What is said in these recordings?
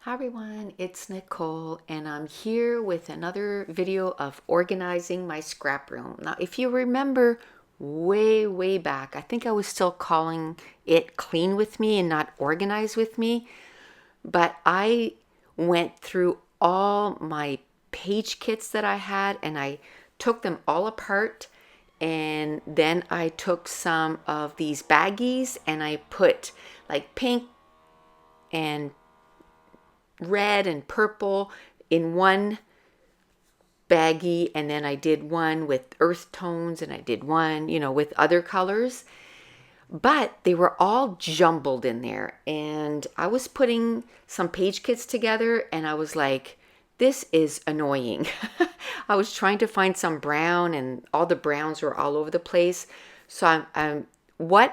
Hi everyone, it's Nicole and I'm here with another video of organizing my scrap room. Now, if you remember way back, I think I was still calling it clean with me and not organize with me, but I went through all my page kits that I had and I took them all apart, and then I took some of these baggies and I put like pink and red and purple in one baggie, and then I did one with earth tones and I did one, with other colors. But they were all jumbled in there, and I was putting some page kits together and I was like, this is annoying. I was trying to find some brown and all the browns were all over the place. So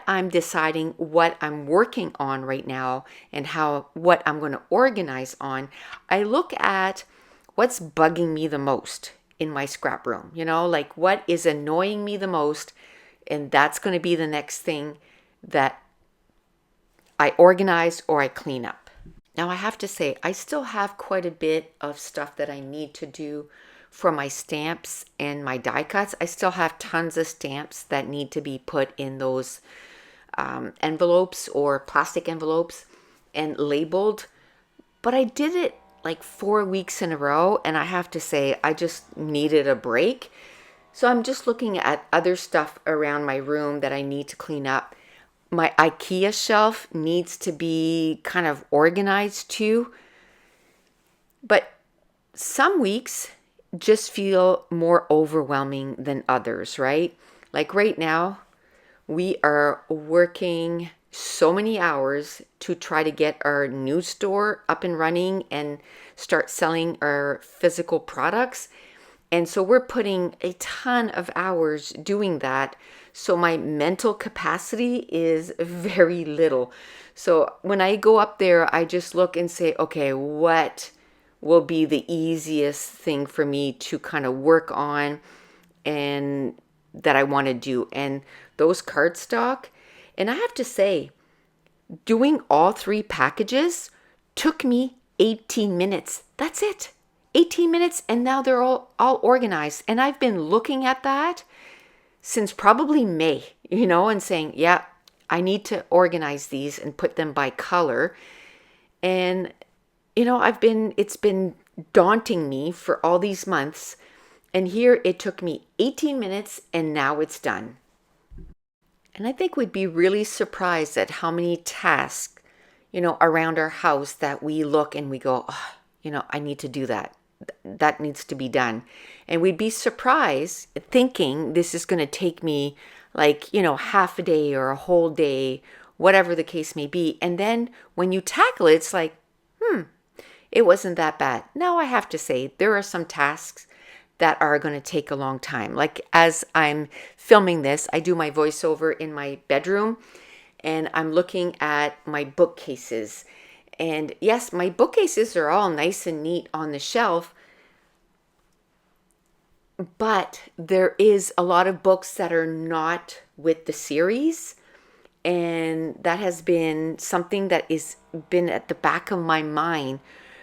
I'm deciding what I'm working on right now and what I'm going to organize on. I look at what's bugging me the most in my scrap room, like what is annoying me the most, and that's going to be the next thing that I organize or I clean up. Now, I have to say, I still have quite a bit of stuff that I need to do for my stamps and my die cuts. I still have tons of stamps that need to be put in those envelopes or plastic envelopes and labeled. But I did it like 4 weeks in a row, and I have to say, I just needed a break. So I'm just looking at other stuff around my room that I need to clean up. My IKEA shelf needs to be kind of organized too. But some weeks just feel more overwhelming than others, right? Like right now, we are working so many hours to try to get our new store up and running and start selling our physical products. And so we're putting a ton of hours doing that. So my mental capacity is very little. So when I go up there, I just look and say, okay, what will be the easiest thing for me to kind of work on and that I want to do? And those cardstock. And I have to say, doing all three packages took me 18 minutes. That's it. 18 minutes, and now they're all organized. And I've been looking at that since probably May, and saying, yeah, I need to organize these and put them by color. And it's been daunting me for all these months. And here it took me 18 minutes and now it's done. And I think we'd be really surprised at how many tasks, around our house that we look and we go, oh, I need to do that. That needs to be done. And we'd be surprised thinking this is going to take me like, half a day or a whole day, whatever the case may be. And then when you tackle it, it's like, it wasn't that bad. Now I have to say, there are some tasks that are going to take a long time. Like as I'm filming this, I do my voiceover in my bedroom and I'm looking at my bookcases. And yes, my bookcases are all nice and neat on the shelf, but there is a lot of books that are not with the series. And that has been something that is been at the back of my mind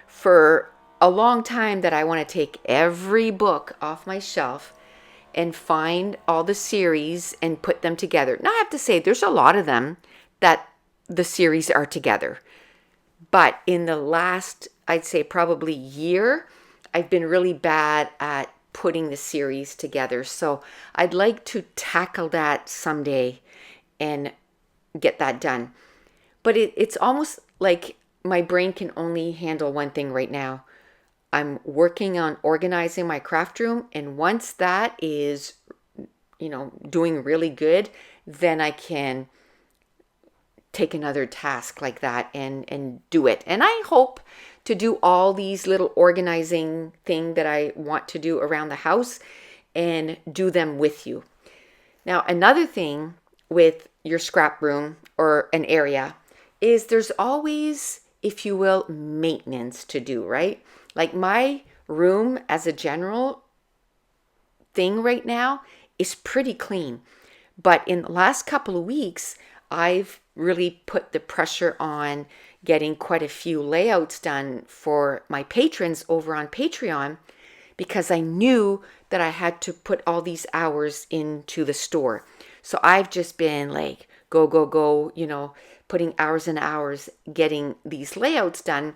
for a long time, that I want to take every book off my shelf and find all the series and put them together. Now I have to say, there's a lot of them that the series are together. But in the last, I'd say probably year, I've been really bad at putting the series together. So I'd like to tackle that someday and get that done. But it's almost like my brain can only handle one thing right now. I'm working on organizing my craft room, and once that is, doing really good, then I can take another task like that and do it. And I hope to do all these little organizing thing that I want to do around the house and do them with you. Now, another thing with your scrap room or an area is there's always, if you will, maintenance to do, right? Like my room as a general thing right now is pretty clean. But in the last couple of weeks, I've really put the pressure on getting quite a few layouts done for my patrons over on Patreon because I knew that I had to put all these hours into the store. So I've just been like, go, go, go, putting hours and hours getting these layouts done.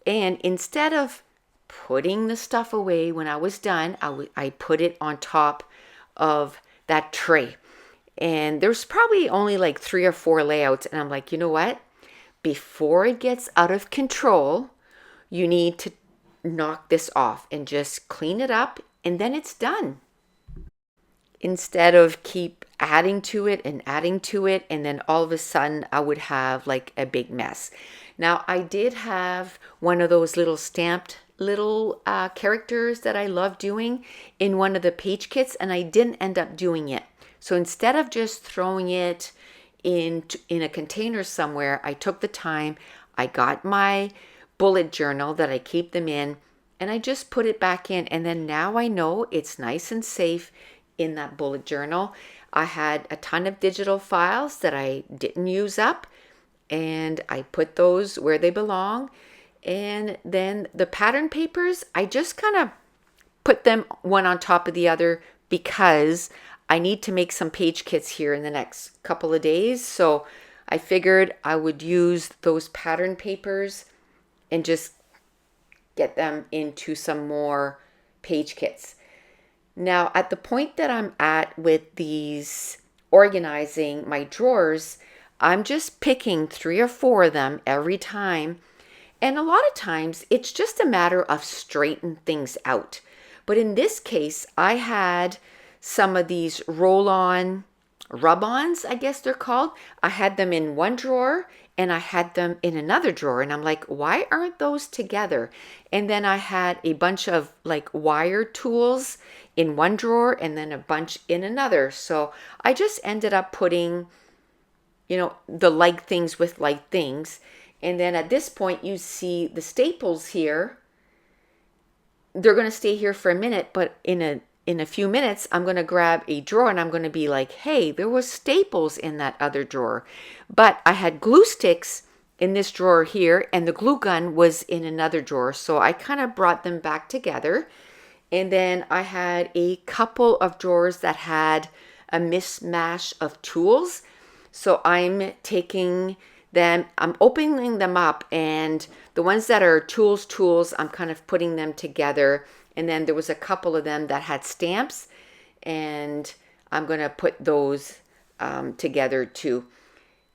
And instead of putting the stuff away when I was done, I put it on top of that tray. And there's probably only like 3 or 4 layouts. And I'm like, you know what? Before it gets out of control, you need to knock this off and just clean it up, and then it's done. Instead of keep adding to it, and then all of a sudden I would have like a big mess. Now, I did have one of those little stamped little characters that I love doing in one of the page kits, and I didn't end up doing it. So instead of just throwing it in a container somewhere, I took the time, I got my bullet journal that I keep them in, and I just put it back in. And then now I know it's nice and safe in that bullet journal. I had a ton of digital files that I didn't use up, and I put those where they belong. And then the pattern papers, I just kind of put them one on top of the other because I need to make some page kits here in the next couple of days. So I figured I would use those pattern papers and just get them into some more page kits. Now, at the point that I'm at with these organizing my drawers, I'm just picking 3 or 4 of them every time. And a lot of times it's just a matter of straightening things out. But in this case, I had some of these roll-on rub-ons, I guess they're called. I had them in one drawer and I had them in another drawer. And I'm like, why aren't those together? And then I had a bunch of like wire tools in one drawer and then a bunch in another. So I just ended up putting, the like things with like things. And then at this point, you see the staples here. They're going to stay here for a minute, but in a few minutes, I'm going to grab a drawer and I'm going to be like, hey, there was staples in that other drawer. But I had glue sticks in this drawer here, and the glue gun was in another drawer. So I kind of brought them back together. And then I had a couple of drawers that had a mismatch of tools. So I'm taking them, I'm opening them up, and the ones that are tools, I'm kind of putting them together. And then there was a couple of them that had stamps, and I'm going to put those together too.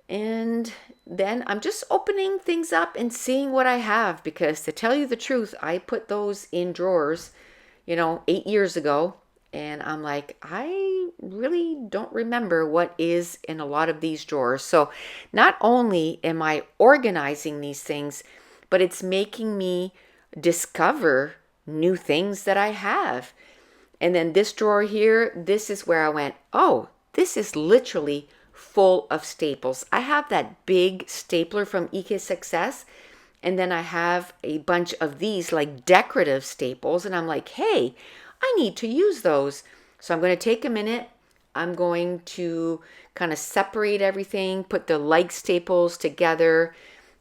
And then I'm just opening things up and seeing what I have, because to tell you the truth, I put those in drawers, 8 years ago. And I'm like, I really don't remember what is in a lot of these drawers. So not only am I organizing these things, but it's making me discover new things that I have. And then this drawer here, this is where I went, oh, this is literally full of staples. I have that big stapler from EK6S, and then I have a bunch of these like decorative staples, and I'm like, hey, I need to use those. So I'm going to take a minute. I'm going to kind of separate everything, put the like staples together.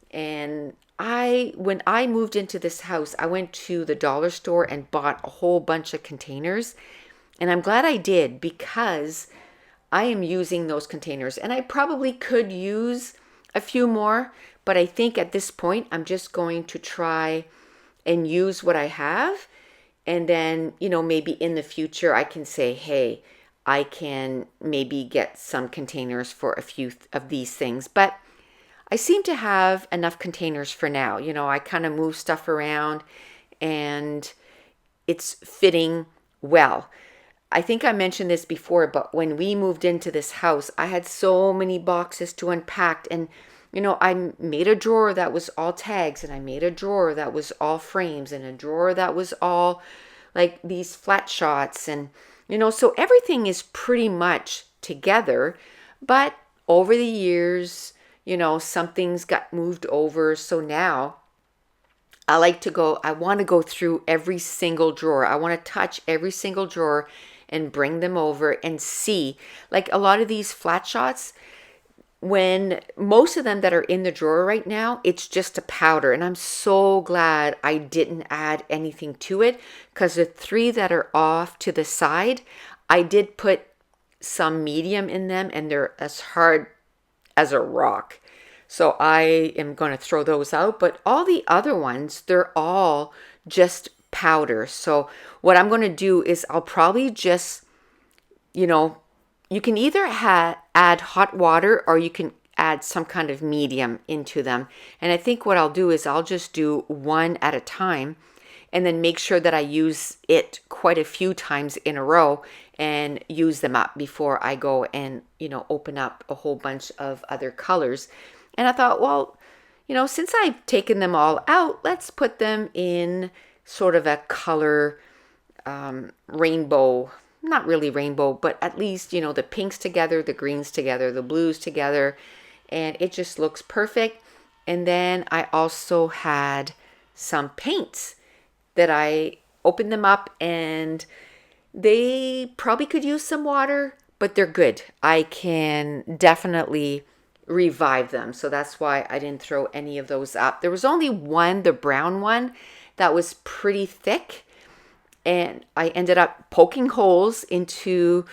And when I moved into this house, I went to the dollar store and bought a whole bunch of containers. And I'm glad I did, because I am using those containers. And I probably could use a few more, but I think at this point, I'm just going to try and use what I have. And then, maybe in the future, I can say, hey, I can maybe get some containers for a few of these things. But I seem to have enough containers for now. I kind of move stuff around and it's fitting well. I think I mentioned this before, but when we moved into this house, I had so many boxes to unpack. And I made a drawer that was all tags, and I made a drawer that was all frames, and a drawer that was all like these flat shots. And, so everything is pretty much together. But over the years, some things got moved over. So now I want to go through every single drawer. I want to touch every single drawer and bring them over and see. Like a lot of these flat shots, when most of them that are in the drawer right now, it's just a powder. And I'm so glad I didn't add anything to it, because the 3 that are off to the side, I did put some medium in them and they're as hard as a rock. So I am going to throw those out. But all the other ones, they're all just powder. So what I'm going to do is I'll probably just, you can either add hot water or you can add some kind of medium into them. And I think what I'll do is I'll just do one at a time and then make sure that I use it quite a few times in a row and use them up before I go and, open up a whole bunch of other colors. And I thought, well, since I've taken them all out, let's put them in sort of a color rainbow. Not really rainbow, but at least, the pinks together, the greens together, the blues together, and it just looks perfect. And then I also had some paints that I opened them up, and they probably could use some water, but they're good. I can definitely revive them. So that's why I didn't throw any of those up. There was only one, the brown one, that was pretty thick. And I ended up poking holes into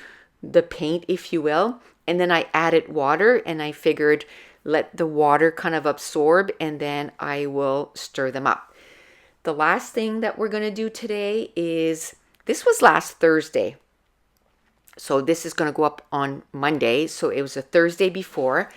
the paint, if you will. And then I added water, and I figured let the water kind of absorb, and then I will stir them up. The last thing that we're going to do today is, this was last Thursday. So this is going to go up on Monday. So it was a Thursday before.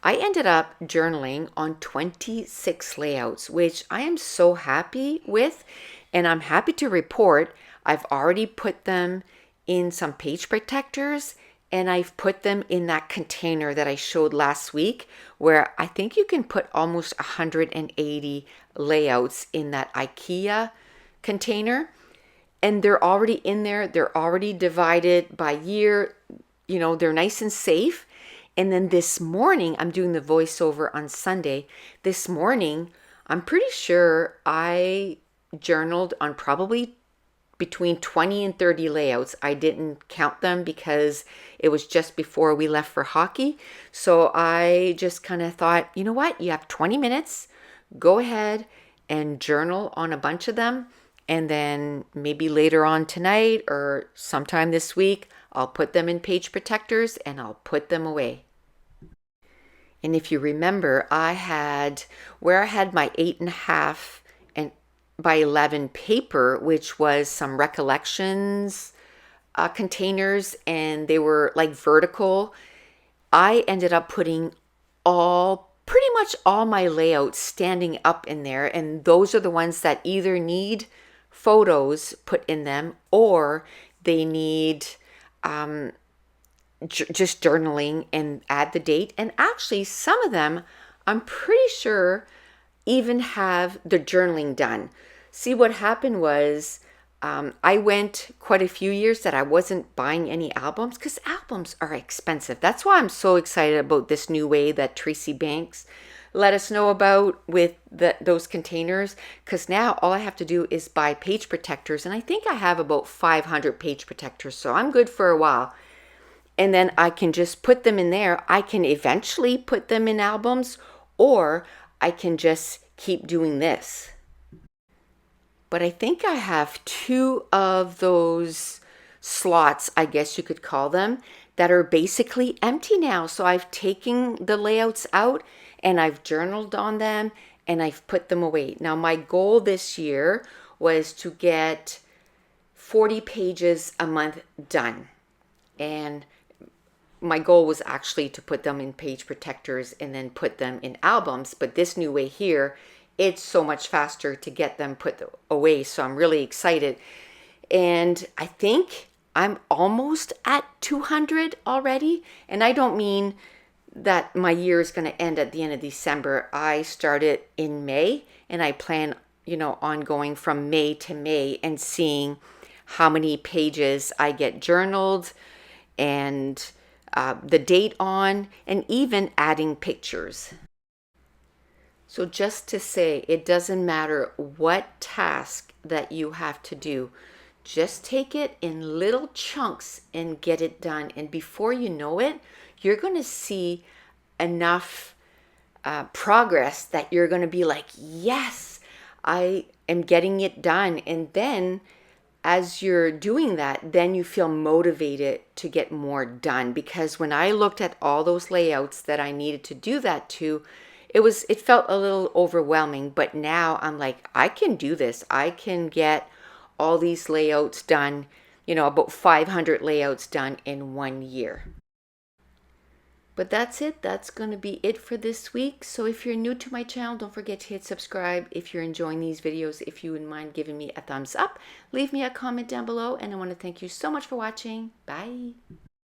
I ended up journaling on 26 layouts, which I am so happy with. And I'm happy to report I've already put them in some page protectors, and I've put them in that container that I showed last week, where I think you can put almost 180 layouts in that IKEA container. And they're already in there. They're already divided by year. They're nice and safe. And then this morning, I'm doing the voiceover on Sunday. This morning, I'm pretty sure I journaled on probably between 20 and 30 layouts. I didn't count them because it was just before we left for hockey. So I just kind of thought, you know what? You have 20 minutes. Go ahead and journal on a bunch of them. And then maybe later on tonight or sometime this week, I'll put them in page protectors and I'll put them away. And if you remember, I had my 8.5 and by 11 paper, which was some recollections containers, and they were like vertical. I ended up putting pretty much all my layouts standing up in there, and those are the ones that either need photos put in them or they need just journaling and add the date. And actually some of them, I'm pretty sure, even have the journaling done. See, what happened was I went quite a few years that I wasn't buying any albums because albums are expensive. That's why I'm so excited about this new way that Tracy Banks let us know about with those containers, because now all I have to do is buy page protectors, and I think I have about 500 page protectors, so I'm good for a while. And then I can just put them in there. I can eventually put them in albums, or I can just keep doing this. But I think I have 2 of those slots, I guess you could call them, that are basically empty now. So I've taken the layouts out and I've journaled on them and I've put them away. Now my goal this year was to get 40 pages a month done. And my goal was actually to put them in page protectors and then put them in albums. But this new way here, it's so much faster to get them put away. So I'm really excited. And I think I'm almost at 200 already. And I don't mean that my year is going to end at the end of December. I started in May, and I plan, on going from May to May and seeing how many pages I get journaled and the date on, and even adding pictures. So just to say, it doesn't matter what task that you have to do. Just take it in little chunks and get it done. And before you know it, you're going to see enough progress that you're going to be like, yes, I am getting it done. And then as you're doing that, then you feel motivated to get more done. Because when I looked at all those layouts that I needed to do that to, it felt a little overwhelming. But now I'm like, I can do this. I can get all these layouts done, about 500 layouts done in 1 year. But that's it. That's going to be it for this week. So if you're new to my channel, don't forget to hit subscribe. If you're enjoying these videos, if you wouldn't mind giving me a thumbs up, leave me a comment down below. And I want to thank you so much for watching. Bye.